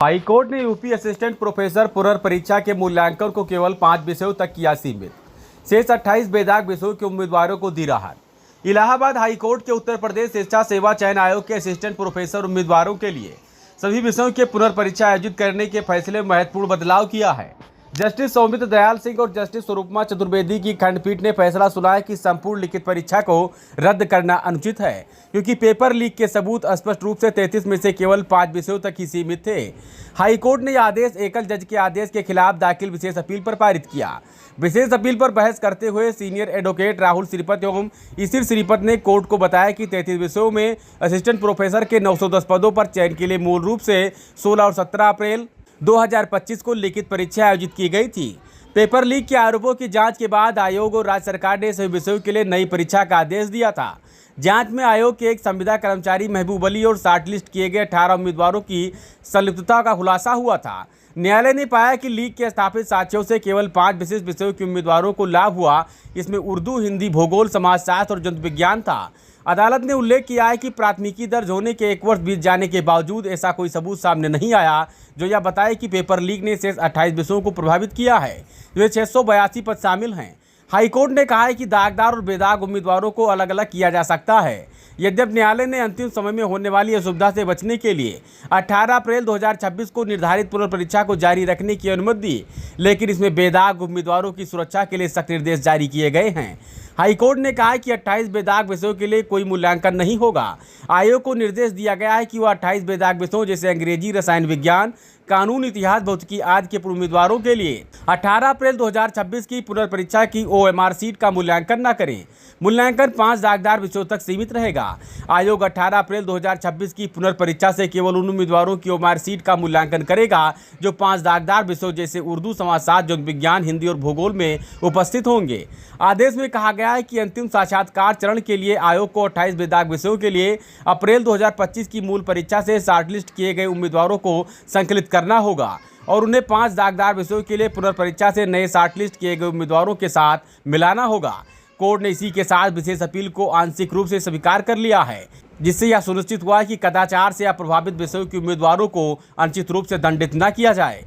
High court ने UP assistant professor पुनर्परीक्षा के मूल्यांकन को केवल 5 विषयों तक किया सीमित। शेष 28 बेदाग विषयों के उम्मीदवारों को दी राहत। इलाहाबाद हाईकोर्ट के उत्तर प्रदेश शिक्षा सेवा चयन आयोग के असिस्टेंट प्रोफेसर उम्मीदवारों के लिए सभी विषयों के पुनर्परीक्षा आयोजित करने के फैसले में महत्वपूर्ण बदलाव किया है। जस्टिस सौमित्र दयाल सिंह और जस्टिस स्वरूपमा चतुर्वेदी की खंडपीठ ने फैसला सुनाया कि संपूर्ण लिखित परीक्षा को रद्द करना अनुचित है, क्योंकि पेपर लीक के सबूत स्पष्ट रूप से 33 में से केवल 5 विषयों तक ही सीमित थे। हाईकोर्ट ने यह आदेश एकल जज के आदेश के खिलाफ दाखिल विशेष अपील पर पारित किया। विशेष अपील पर बहस करते हुए सीनियर एडवोकेट राहुल श्रीपत एवं ईशिर श्रीपत ने कोर्ट को बताया कि 33 विषयों में असिस्टेंट प्रोफेसर के 910 पदों पर चयन के लिए मूल रूप से 16 और 17 अप्रैल 2025 को लिखित परीक्षा आयोजित की गई थी। पेपर लीक के आरोपों की जांच के बाद आयोग और राज्य सरकार ने सभी विषयों के लिए नई परीक्षा का आदेश दिया था। जांच में आयोग के एक संविदा कर्मचारी महबूब अली और शॉर्ट लिस्ट किए गए 18 उम्मीदवारों की संलिप्तता का खुलासा हुआ था। न्यायालय ने पाया कि लीक के स्थापित साक्ष्यों से केवल 5 विशिष्ट विषयों के उम्मीदवारों को लाभ हुआ। इसमें उर्दू, हिंदी, भूगोल, समाजशास्त्र और जंतु विज्ञान था। अदालत ने उल्लेख किया है कि प्राथमिकी दर्ज होने के 1 वर्ष बीत जाने के बावजूद ऐसा कोई सबूत सामने नहीं आया जो यह बताए कि पेपर लीक ने शेष 28 विषयों को प्रभावित किया है। वे 682 पद शामिल हैं। हाईकोर्ट ने कहा है कि दागदार और बेदाग उम्मीदवारों को अलग अलग किया जा सकता है। यद्यपि न्यायालय ने अंतिम समय में होने वाली असुविधा से बचने के लिए 18 अप्रैल 2026 को निर्धारित पुनर्परीक्षा को जारी रखने की अनुमति दी, लेकिन इसमें बेदाग उम्मीदवारों की सुरक्षा के लिए सख्त निर्देश जारी किए गए हैं। हाईकोर्ट ने कहा है कि 28 बेदाग विषयों के लिए कोई मूल्यांकन नहीं होगा। आयोग को निर्देश दिया गया है कि वह 28 बेदाग विषयों जैसे अंग्रेजी, रसायन विज्ञान, कानून, इतिहास, भौतिकी आदि के उम्मीदवारों के लिए 18 अप्रैल 2026 की पुनर्परीक्षा की OMR सीट का मूल्यांकन न करें। मूल्यांकन 5 दागदार विषयों तक सीमित रहेगा। आयोग 18 अप्रैल 2026 की पुनर्परीक्षा से केवल उन उम्मीदवारों की OMR सीट का मूल्यांकन करेगा जो 5 दागदार विषयों जैसे उर्दू, समाजशास्त्र, जंतु विज्ञान, हिंदी और भूगोल में उपस्थित होंगे। आदेश में कहा गया है कि अंतिम साक्षात्कार चरण के लिए आयोग को 28 बेदाग विषयों के लिए अप्रैल 2025 की मूल परीक्षा से शॉर्टलिस्ट किए गए उम्मीदवारों को संकलित करना होगा और उन्हें 5 दागदार विषयों के लिए पुनर्परीक्षा से नए शॉर्टलिस्ट किए गए उम्मीदवारों के साथ मिलाना होगा। कोर्ट ने इसी के साथ विशेष अपील को आंशिक रूप से स्वीकार कर लिया है, जिससे यह सुनिश्चित हुआ कि कदाचार से प्रभावित विषयों के उम्मीदवारों को अनुचित रूप से दंडित न किया जाए।